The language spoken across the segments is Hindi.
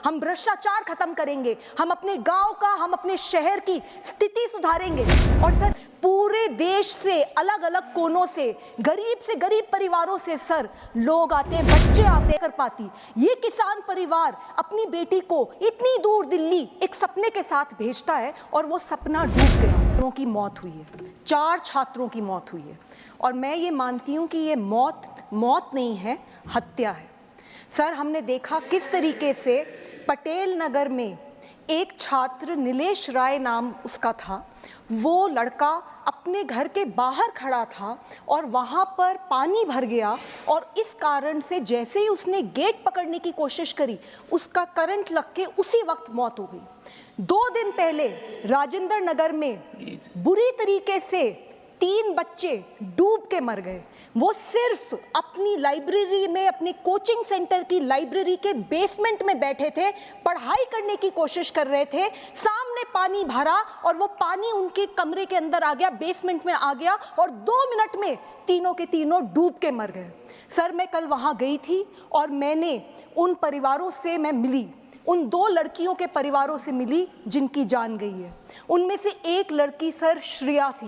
हम भ्रष्टाचार खत्म करेंगे, हम अपने गांव का, हम अपने शहर की स्थिति सुधारेंगे। और सर पूरे देश से, अलग अलग कोनों से गरीब परिवारों से सर लोग आते हैं, बच्चे आते हैं कर पाती। ये किसान परिवार अपनी बेटी को इतनी दूर दिल्ली एक सपने के साथ भेजता है और वो सपना डूब गया। छात्रों की मौत हुई है, 4 छात्रों की मौत हुई है। और मैं ये मानती हूँ कि ये मौत नहीं है, हत्या है। सर हमने देखा किस तरीके से पटेल नगर में एक छात्र, नीलेश राय नाम उसका था, वो लड़का अपने घर के बाहर खड़ा था और वहाँ पर पानी भर गया और इस कारण से जैसे ही उसने गेट पकड़ने की कोशिश करी, उसका करंट लग के उसी वक्त मौत हो गई। 2 दिन पहले राजेंद्र नगर में बुरी तरीके से 3 बच्चे डूब के मर गए। वो सिर्फ अपनी लाइब्रेरी में, अपने कोचिंग सेंटर की लाइब्रेरी के बेसमेंट में बैठे थे, पढ़ाई करने की कोशिश कर रहे थे, सामने पानी भरा और वो पानी उनके कमरे के अंदर आ गया, बेसमेंट में आ गया और 2 मिनट में तीनों के तीनों डूब के मर गए। सर मैं कल वहाँ गई थी और मैंने उन परिवारों से मैं मिली, उन 2 लड़कियों के परिवारों से मिली जिनकी जान गई है। उनमें से एक लड़की सर श्रेया थी,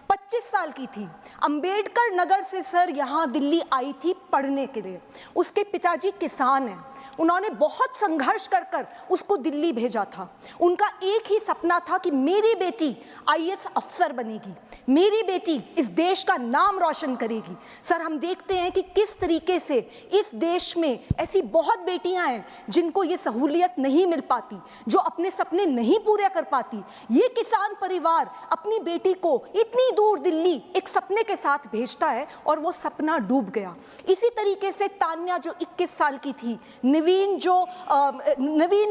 25 साल की थी, अंबेडकर नगर से सर यहाँ दिल्ली आई थी पढ़ने के लिए। उसके पिताजी किसान हैं, उन्होंने बहुत संघर्ष कर कर उसको दिल्ली भेजा था। उनका एक ही सपना था कि मेरी बेटी आईएएस अफसर बनेगी, मेरी बेटी इस देश का नाम रोशन करेगी। सर हम देखते हैं कि किस तरीके से इस देश में ऐसी बहुत बेटियां हैं जिनको ये सहूलियत नहीं मिल पाती, जो अपने सपने नहीं पूरे कर पाती। ये किसान परिवार अपनी बेटी को इतनी दूर दिल्ली एक सपने के साथ भेजता है और वो सपना डूब गया। इसी तरीके से तान्या जो 21 साल की थी, नवीन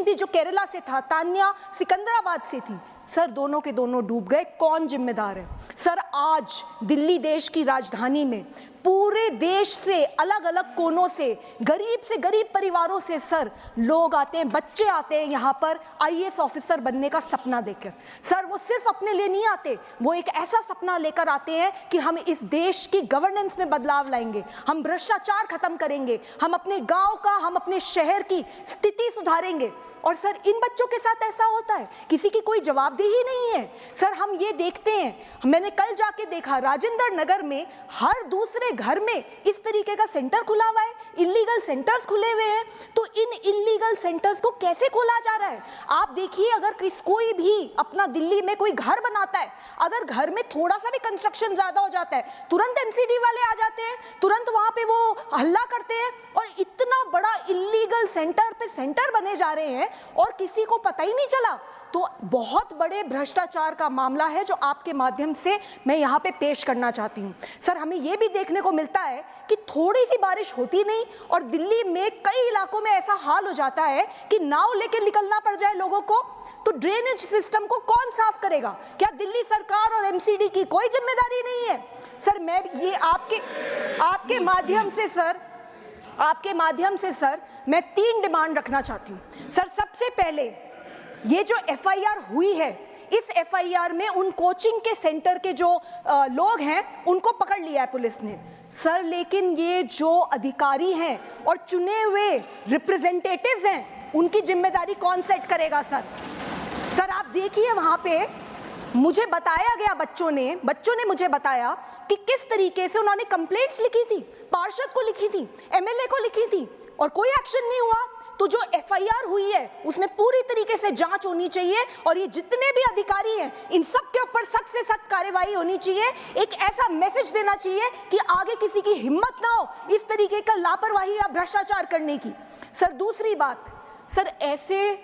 भी जो केरला से था, तान्या सिकंदराबाद से थी, सर दोनों के दोनों डूब गए। कौन जिम्मेदार है? सर आज दिल्ली देश की राजधानी में पूरे देश से, अलग अलग कोनों से गरीब परिवारों से सर लोग आते हैं, बच्चे आते हैं यहाँ पर आईएएस ऑफिसर बनने का सपना देखकर। सर वो सिर्फ अपने लिए नहीं आते, वो एक ऐसा सपना लेकर आते हैं कि हम इस देश की गवर्नेंस में बदलाव लाएंगे, हम भ्रष्टाचार खत्म करेंगे, हम अपने गांव का, हम अपने शहर की स्थिति सुधारेंगे। और सर इन बच्चों के साथ ऐसा होता है, किसी की कोई जवाबदेही नहीं है। सर हम ये देखते हैं, मैंने कल जाके देखा राजेंद्र नगर में हर दूसरे घर में इस तरीके का सेंटर खुला हुआ है, इल्लीगल सेंटर्स खुले हुए हैं। तो इन इल्लीगल सेंटर्स को कैसे खोला जा रहा है? आप देखिए, अगर कोई भी अपना दिल्ली में कोई घर बनाता है, अगर घर में थोड़ा सा भी कंस्ट्रक्शन ज्यादा हो जाता है, तुरंत एमसीडी वाले आ जाते हैं, तुरंत वहां पे वो हल्ला करते हैं और इतना बड़ा इल्लीगल सेंटर पे सेंटर बने जा रहे हैं और किसी को पता ही नहीं चला। तो बहुत बड़े भ्रष्टाचार का मामला है जो आपके माध्यम से मैं यहाँ पे पेश करना चाहती हूँ। सर हमें ये भी देखने को मिलता है कि थोड़ी सी बारिश होती नहीं और दिल्ली में कई इलाकों में ऐसा हाल हो जाता है कि नाव लेकर निकलना पड़ जाए लोगों को। तो ड्रेनेज सिस्टम को कौन साफ करेगा? क्या दिल्ली सरकार और एमसीडी की कोई जिम्मेदारी नहीं है? सर मैं ये आपके माध्यम से सर मैं 3 डिमांड रखना चाहती हूँ। सर सबसे पहले ये जो एफआईआर हुई है, इस एफआईआर में उन कोचिंग के सेंटर के जो लोग हैं उनको पकड़ लिया है पुलिस ने सर, लेकिन ये जो अधिकारी हैं और चुने हुए रिप्रेजेंटेटिव्स हैं उनकी जिम्मेदारी कौन सेट करेगा? सर आप देखिए, वहां पे मुझे बताया गया, बच्चों ने मुझे बताया कि किस तरीके से उन्होंने कंप्लेंट्स लिखी थी, पार्षद को लिखी थी, एमएलए को लिखी थी और कोई एक्शन नहीं हुआ। तो जो एफआईआर हुई है उसमें पूरी तरीके से जांच होनी चाहिए और ये जितने भी अधिकारी हैं इन सब के ऊपर सख्त से सख्त कार्रवाई होनी चाहिए। एक ऐसा मैसेज देना चाहिए कि आगे किसी की हिम्मत ना हो इस तरीके का लापरवाही या भ्रष्टाचार करने की। सर दूसरी बात, सर ऐसे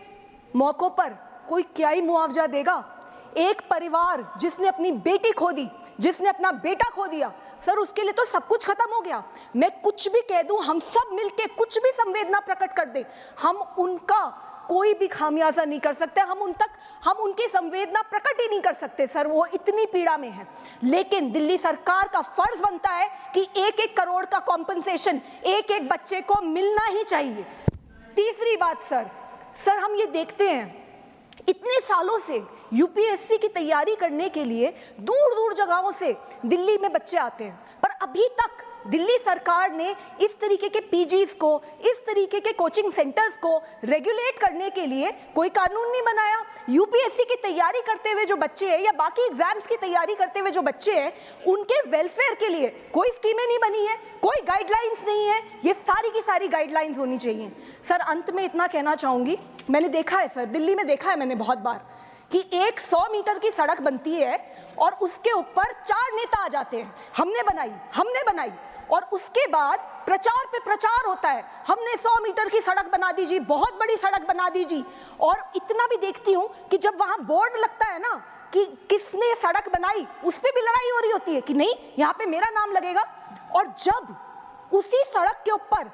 मौकों पर कोई क्या ही मुआवजा देगा? एक परिवार जिसने अपनी बेटी खो दी, जिसने अपना बेटा खो दिया, सर उसके लिए तो सब कुछ खत्म हो गया। मैं कुछ भी कह दूं, हम सब मिलके कुछ भी संवेदना प्रकट कर दें, हम उनका कोई भी खामियाजा नहीं कर सकते, हम उनकी संवेदना प्रकट ही नहीं कर सकते सर, वो इतनी पीड़ा में है। लेकिन दिल्ली सरकार का फर्ज बनता है कि 1-1 करोड़ का कॉम्पनसेशन एक बच्चे को मिलना ही चाहिए। तीसरी बात सर हम ये देखते हैं इतने सालों से यूपीएससी की तैयारी करने के लिए दूर दूर जगहों से दिल्ली में बच्चे आते हैं, पर अभी तक दिल्ली सरकार ने इस तरीके के पीजीज को, इस तरीके के कोचिंग सेंटर्स को रेगुलेट करने के लिए कोई कानून नहीं बनाया। यूपीएससी की तैयारी करते हुए जो बच्चे हैं या बाकी एग्जाम्स की तैयारी करते हुए जो बच्चे हैं, उनके वेलफेयर के लिए कोई स्कीमें नहीं बनी है, कोई गाइडलाइंस नहीं है। ये सारी की सारी गाइडलाइंस होनी चाहिए। सर, अंत में इतना कहना चाहूंगी, मैंने देखा है सर, दिल्ली में देखा है मैंने बहुत बार कि एक 100 मीटर की सड़क बनती है और उसके ऊपर 4 नेता आ जाते हैं, हमने बनाई, और उसके बाद प्रचार पे प्रचार होता है, हमने 100 मीटर की सड़क बना दी जी, बहुत बड़ी सड़क बना दी जी। और इतना भी देखती हूं कि जब वहां बोर्ड लगता है ना कि किसने सड़क बनाई, उस पे भी लड़ाई हो रही होती है कि नहीं यहाँ पे मेरा नाम लगेगा। और जब उसी सड़क के ऊपर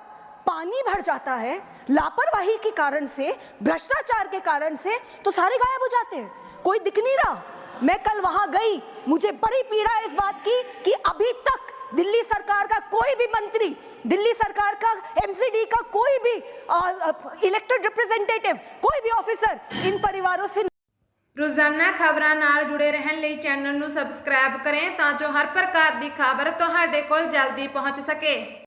पानी भर जाता है लापरवाही के कारण से, भ्रष्टाचार के कारण से, तो सारे गायब हो जाते हैं, कोई दिख नहीं रहा। मैं कल वहां गई, मुझे बड़ी पीड़ा है इस बात की कि अभी तक दिल्ली सरकार का कोई भी मंत्री, दिल्ली सरकार का एमसीडी का कोई भी इलेक्टेड रिप्रेजेंटेटिव, कोई भी ऑफिसर इन परिवारों से। रोजाना खबरां नाल जुड़े रहने ਲਈ चैनल ਨੂੰ सब्सक्राइब करें ताकि हर प्रकार की खबर ਤੁਹਾਡੇ ਕੋਲ जल्दी पहुंच सके।